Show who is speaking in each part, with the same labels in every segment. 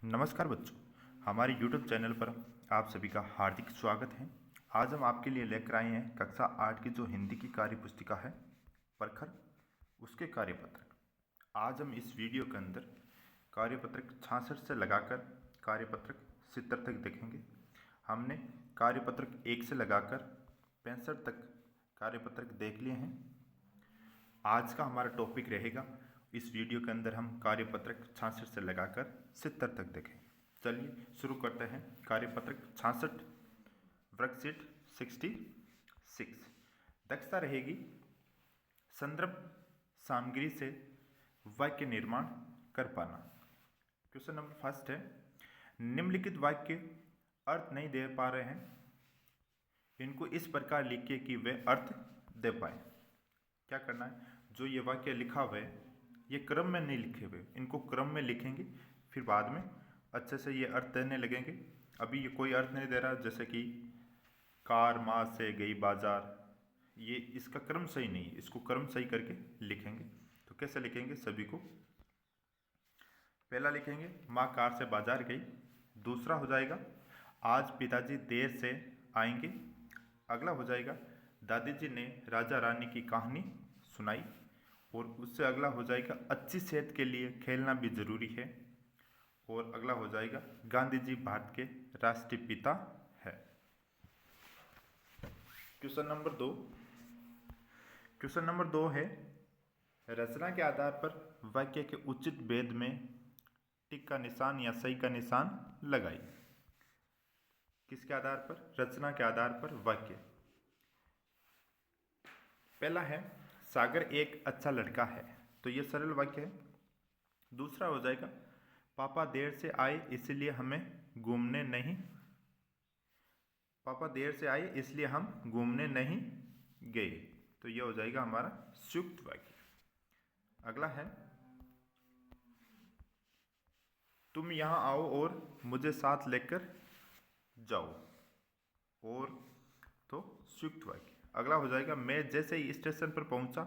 Speaker 1: नमस्कार बच्चों, हमारे YouTube चैनल पर आप सभी का हार्दिक स्वागत है। आज हम आपके लिए लेकर आए हैं कक्षा 8 की जो हिंदी की कार्य पुस्तिका है प्रखर, उसके कार्यपत्रक। आज हम इस वीडियो के अंदर कार्यपत्रक 66 से लगाकर कार्यपत्रक 70 तक देखेंगे। हमने कार्यपत्रक 1 से लगाकर 65 तक कार्यपत्रक देख लिए हैं। आज का हमारा टॉपिक रहेगा, इस वीडियो के अंदर हम कार्यपत्रक 66 से लगाकर 70 तक देखेंगे। चलिए शुरू करते हैं। कार्यपत्रक 66 वर्कशीट 66। दक्षता रहेगी संदर्भ सामग्री से वाक्य निर्माण कर पाना। क्वेश्चन नंबर फर्स्ट है, निम्नलिखित वाक्य अर्थ नहीं दे पा रहे हैं, इनको इस प्रकार लिखिए कि वे अर्थ दे पाए। क्या करना है, जो ये वाक्य लिखा हुआ है ये क्रम में नहीं लिखे हुए, इनको क्रम में लिखेंगे, फिर बाद में अच्छे से ये अर्थ देने लगेंगे। अभी ये कोई अर्थ नहीं दे रहा, जैसे कि कार माँ से गई बाजार, ये इसका क्रम सही नहीं है, इसको क्रम सही करके लिखेंगे। तो कैसे लिखेंगे सभी को, पहला लिखेंगे माँ कार से बाजार गई। दूसरा हो जाएगा आज पिताजी देर से आएंगे। अगला हो जाएगा दादी जी ने राजा रानी की कहानी सुनाई। और उससे अगला हो जाएगा अच्छी सेहत के लिए खेलना भी जरूरी है। और अगला हो जाएगा गांधी जी भारत के राष्ट्रीय पिता है। क्वेश्चन नंबर दो है, रचना के आधार पर वाक्य के उचित भेद में टिक का निशान या सही का निशान लगाइए। किसके आधार पर? रचना के आधार पर वाक्य। पहला है सागर एक अच्छा लड़का है, तो ये सरल वाक्य है। दूसरा हो जाएगा पापा देर से आए इसलिए हमें घूमने नहीं पापा देर से आए इसलिए हम घूमने नहीं गए, तो ये हो जाएगा हमारा संयुक्त वाक्य। अगला है तुम यहाँ आओ और मुझे साथ लेकर जाओ, और तो संयुक्त वाक्य। अगला हो जाएगा मैं जैसे ही स्टेशन पर पहुंचा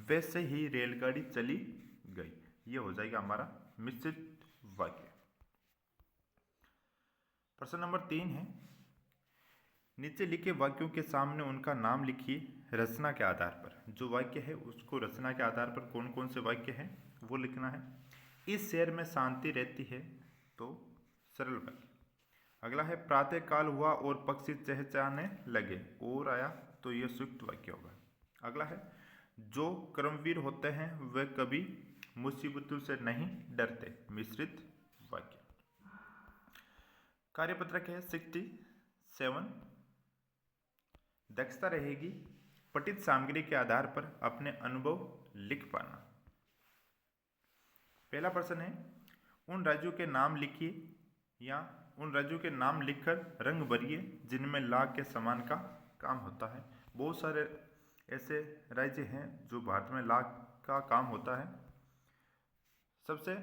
Speaker 1: वैसे ही रेलगाड़ी चली गई, ये हो जाएगा हमारा मिश्रित वाक्य। प्रश्न नंबर 3 है, नीचे लिखे वाक्यों के सामने उनका नाम लिखिए रचना के आधार पर। जो वाक्य है उसको रचना के आधार पर कौन कौन से वाक्य हैं वो लिखना है। इस शहर में शांति रहती है, तो सरल वाक्य। अगला है प्रातः काल हुआ और पक्षी चहचहाने लगे, और आया, तो यह संयुक्त वाक्य होगा। अगला है जो कर्मवीर होते हैं वे कभी मुसीबतों से नहीं डरते, मिश्रित वाक्य। कार्यपत्रक है 67। दक्षता रहेगी पठित सामग्री के आधार पर अपने अनुभव लिख पाना। पहला प्रश्न है उन राज्यों के नाम लिखिए या उन राज्यों के नाम लिखकर रंग भरिए जिनमें लाख के समान का काम होता है। बहुत सारे ऐसे राज्य हैं जो भारत में लाख का काम होता है। सबसे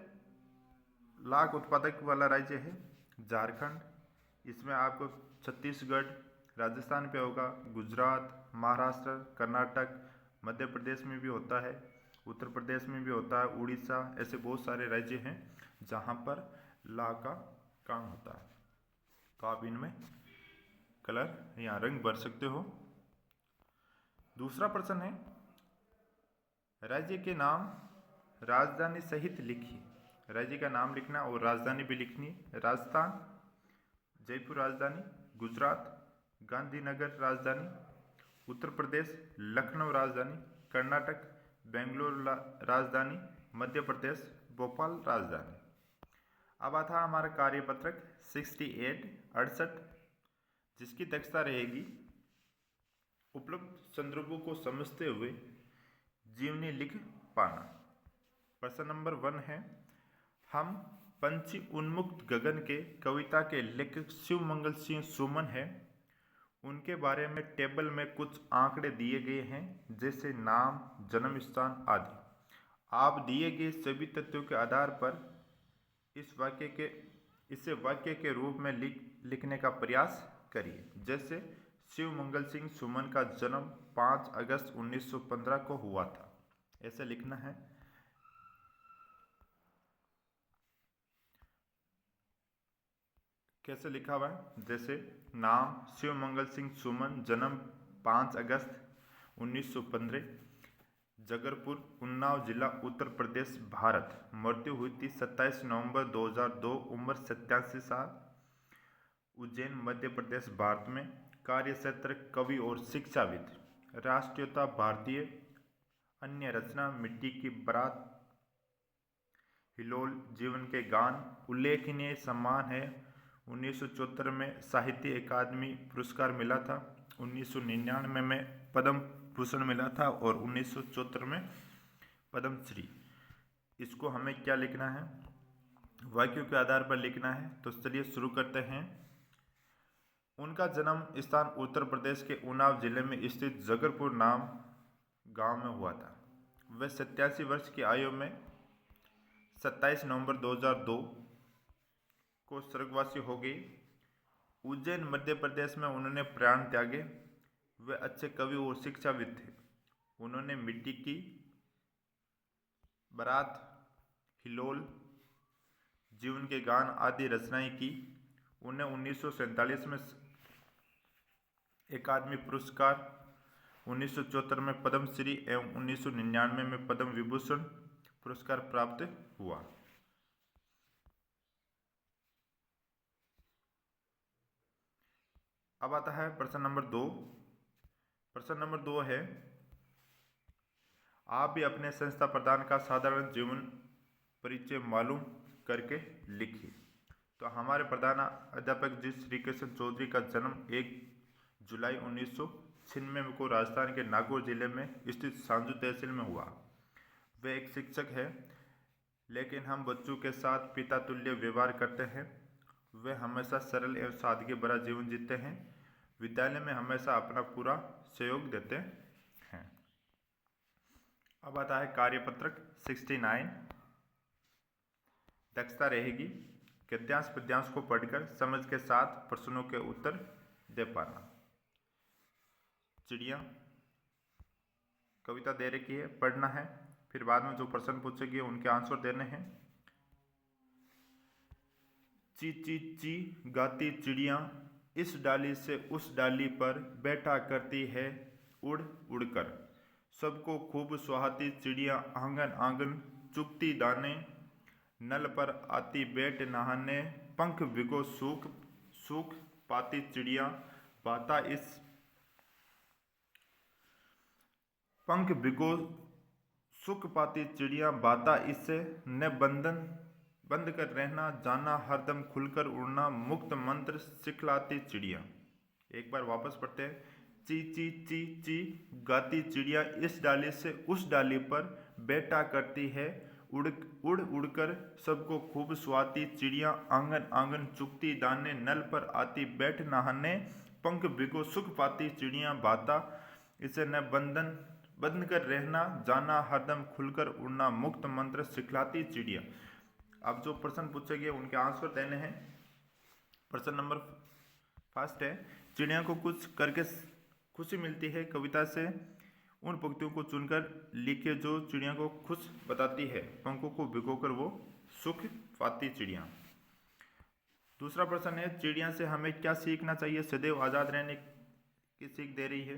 Speaker 1: लाख उत्पादक वाला राज्य है झारखंड। इसमें आपको छत्तीसगढ़, राजस्थान पे होगा, गुजरात, महाराष्ट्र, कर्नाटक, मध्य प्रदेश में भी होता है, उत्तर प्रदेश में भी होता है, उड़ीसा, ऐसे बहुत सारे राज्य हैं जहाँ पर ला का काम होता है। तो आप इनमें कलर या रंग भर सकते हो। दूसरा प्रश्न है राज्य के नाम राजधानी सहित लिखिए। राज्य का नाम लिखना और राजधानी भी लिखनी है। राजस्थान जयपुर राजधानी, गुजरात गांधीनगर राजधानी, उत्तर प्रदेश लखनऊ राजधानी, कर्नाटक बेंगलोर राजधानी, मध्य प्रदेश भोपाल राजधानी। अब आता है हमारा कार्यपत्रक 68, जिसकी दक्षता रहेगी उपलब्ध संदर्भों को समझते हुए जीवनी लिख पाना। प्रश्न नंबर 1 है हम पंछी उन्मुक्त गगन के कविता के लेखक शिवमंगल सिंह सुमन है, उनके बारे में टेबल में कुछ आंकड़े दिए गए हैं जैसे नाम, जन्म स्थान आदि। आप दिए गए सभी तथ्यों के आधार पर इसे वाक्य के रूप में लिखने का प्रयास करिए। जैसे शिवमंगल सिंह सुमन का जन्म 5 अगस्त 1915 को हुआ था, ऐसे लिखना है। कैसे लिखा हुआ है, जैसे नाम शिव मंगल सिंह सुमन, जन्म 5 अगस्त 1915, जगरपुर, उन्नाव जिला, उत्तर प्रदेश, भारत। मृत्यु हुई थी 27 नवंबर 2002, उम्र 87 साल, उज्जैन, मध्य प्रदेश, भारत में। कार्य क्षेत्र कवि और शिक्षाविद। राष्ट्रीयता भारतीय। अन्य रचना मिट्टी की बारात, हिलोल, जीवन के गान। उल्लेखनीय सम्मान है 1974 में साहित्य अकादमी पुरस्कार मिला था, 1999 में पद्म भूषण मिला था और 1974 में पद्मश्री। इसको हमें क्या लिखना है, वाक्यों के आधार पर लिखना है। तो चलिए शुरू करते हैं। उनका जन्म स्थान उत्तर प्रदेश के उन्नाव जिले में स्थित जगरपुर नाम गांव में हुआ था। वह 87 वर्ष की आयु में 27 नवंबर 2002 को स्वर्गवासी हो गई। उज्जैन, मध्य प्रदेश में उन्होंने प्राण त्यागे। वे अच्छे कवि और शिक्षाविद थे। उन्होंने मिट्टी की बारात, हिलोल, जीवन के गान आदि रचनाएं की। उन्हें 1947 में अकादमी पुरस्कार, 1974 में पद्मश्री एवं 1999 में पद्म विभूषण पुरस्कार प्राप्त हुआ। अब आता है प्रश्न नंबर 2। प्रश्न नंबर 2 है, आप भी अपने संस्था प्रदान का साधारण जीवन परिचय मालूम करके लिखिए। तो हमारे प्रधान अध्यापक जी श्री कृष्ण चौधरी का जन्म 1 जुलाई 1996 को राजस्थान के नागौर जिले में स्थित सांजू तहसील में हुआ। वे एक शिक्षक है, लेकिन हम बच्चों के साथ पिता तुल्य व्यवहार करते हैं। वे हमेशा सरल एवं सादगी भरा जीवन जीते हैं। विद्यालय में हमेशा अपना पूरा सहयोग देते हैं। अब आता है कार्यपत्रक 69। दक्षता रहेगी गद्यांश पद्यांश को पढ़कर समझ के साथ प्रश्नों के उत्तर दे पाना। चिड़िया कविता दे रखी है, पढ़ना है, फिर बाद में जो प्रश्न पूछेगी उनके आंसर देने हैं। ची ची ची गाती चिड़िया, इस डाली से उस डाली पर बैठा करती है उड़ उड़कर। सबको खूब सुहाती चिड़िया आंगन आंगन चुगती दाने। नल पर आती बैठ नहाने, पंख भिगो सूख सूख पाती चिड़िया बाता इस पंख भिगो सुख पाती चिड़िया बाता इससे। न बंधन बंद कर रहना, जाना हरदम खुलकर उड़ना, मुक्त मंत्र सिखलाती चिड़िया। एक बार वापस पढ़ते हैं। ची ची ची ची गाती चिड़िया, इस डाली से उस डाली पर बैठा करती है उड़ उड़ उड़कर। सबको खूब सुहाती चिड़िया आंगन आंगन चुगती दाने। नल पर आती बैठ नहाने, पंख भिगो सुख पाती चिड़िया बाता इसे। न बंधन बंद कर रहना, जाना हरदम खुलकर उड़ना, मुक्त मंत्र सिखलाती चिड़िया। अब जो प्रश्न पूछेंगे उनके आंसर देने हैं। प्रश्न नंबर फर्स्ट है, चिड़िया को कुछ करके खुशी मिलती है। कविता से उन पंक्तियों को चुनकर लिखिए जो चिड़िया को खुश बताती है। पंखों को भिगोकर वो सुख पाती चिड़िया। दूसरा प्रश्न है, चिड़िया से हमें क्या सीखना चाहिए। सदैव आज़ाद रहने की सीख दे रही है।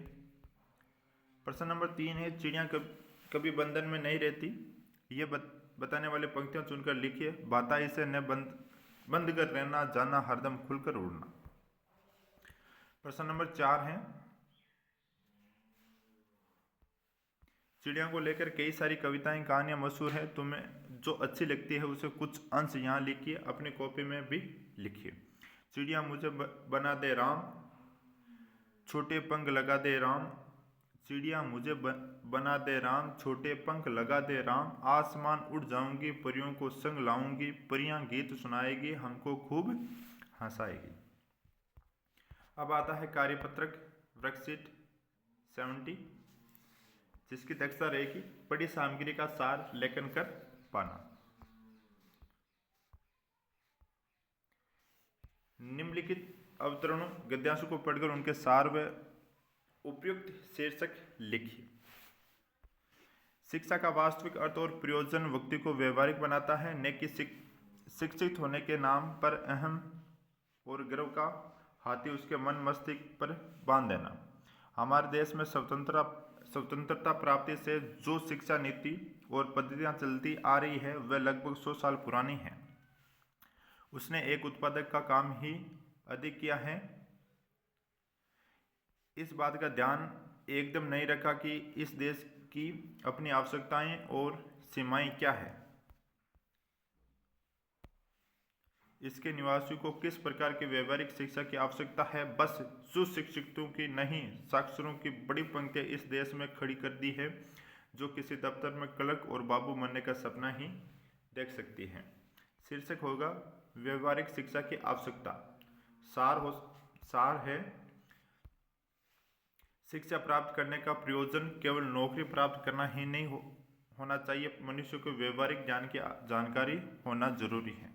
Speaker 1: प्रश्न नंबर 3 है, चिड़िया कभी बंधन में नहीं रहती। ये बताने वाले पंक्तियां चुनकर लिखिए। बाताई से न बंद कर रहना, जाना हरदम खुलकर उड़ना। प्रश्न नंबर 4 है, चिड़िया को लेकर कई सारी कविताएं कहानियां मशहूर है। तुम्हें जो अच्छी लगती है उसे कुछ अंश यहाँ लिखिए, अपनी कॉपी में भी लिखिए। चिड़िया मुझे बना दे राम, छोटे पंख लगा दे राम। चिड़िया मुझे बना दे राम, छोटे पंख लगा दे राम। आसमान उड़ जाऊंगी, परियों को संग लाऊंगी। परियां गीत सुनाएगी, हमको खूब हंसाएगी। अब आता है कार्यपत्रक वर्कशीट 70, जिसकी दक्षता रहेगी पढ़ी सामग्री का सार लेखन कर पाना। निम्नलिखित अवतरणों गद्यांशों को पढ़कर उनके सार व उपयुक्त शीर्षक लिखिए। शिक्षा का वास्तविक अर्थ और प्रयोजन व्यक्ति को व्यवहारिक बनाता है, न कि शिक्षित होने के नाम पर अहम और गर्व का हाथी उसके मन मस्तिष्क पर बांध देना। हमारे देश में स्वतंत्रता प्राप्ति से जो शिक्षा नीति और पद्धतियाँ चलती आ रही है वह लगभग 100 साल पुरानी है। उसने एक उत्पादक का काम ही अधिक किया है। इस बात का ध्यान एकदम नहीं रखा कि इस देश की अपनी आवश्यकताएं और सीमाएं क्या है, इसके निवासियों को किस प्रकार की व्यवहारिक शिक्षा की आवश्यकता है। बस सुशिक्षितों की नहीं, साक्षरों की बड़ी पंक्तियां इस देश में खड़ी कर दी है, जो किसी दफ्तर में क्लर्क और बाबू बनने का सपना ही देख सकती है। शीर्षक होगा व्यवहारिक शिक्षा की आवश्यकता। सार है शिक्षा प्राप्त करने का प्रयोजन केवल नौकरी प्राप्त करना ही नहीं होना चाहिए, मनुष्य को व्यवहारिक ज्ञान की जानकारी होना जरूरी है।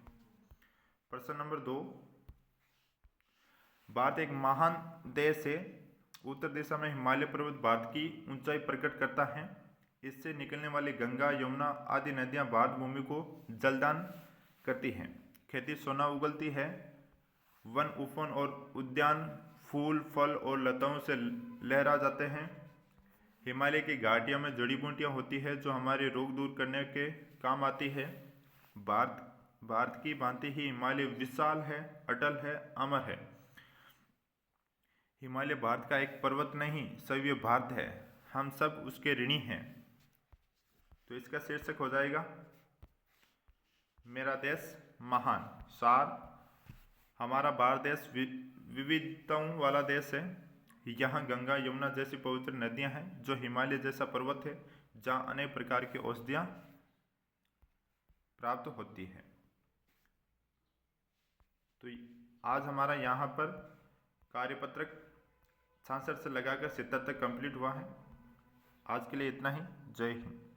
Speaker 1: प्रश्न नंबर 2, भारत एक महान देश है। उत्तर दिशा में हिमालय पर्वत भारत की ऊंचाई प्रकट करता है। इससे निकलने वाली गंगा, यमुना आदि नदियां भारत भूमि को जलदान करती हैं। खेती सोना उगलती है। वन उपवन और उद्यान फूल फल और लताओं से लहरा जाते हैं। हिमालय की घाटियों में जड़ी बूटियाँ होती है जो हमारे रोग दूर करने के काम आती है। भारत की भांति ही हिमालय विशाल है, अटल है, अमर है। हिमालय भारत का एक पर्वत नहीं, सभ्य भारत है। हम सब उसके ऋणी हैं। तो इसका शीर्षक हो जाएगा मेरा देश महान। सार, हमारा भारत देश विविधताओं वाला देश है। यहाँ गंगा यमुना जैसी पवित्र नदियाँ हैं, जो हिमालय जैसा पर्वत है जहाँ अनेक प्रकार की औषधियाँ प्राप्त होती हैं। तो आज हमारा यहाँ पर कार्यपत्रक 66 से लगाकर 70 तक कंप्लीट हुआ है। आज के लिए इतना ही। जय हिंद।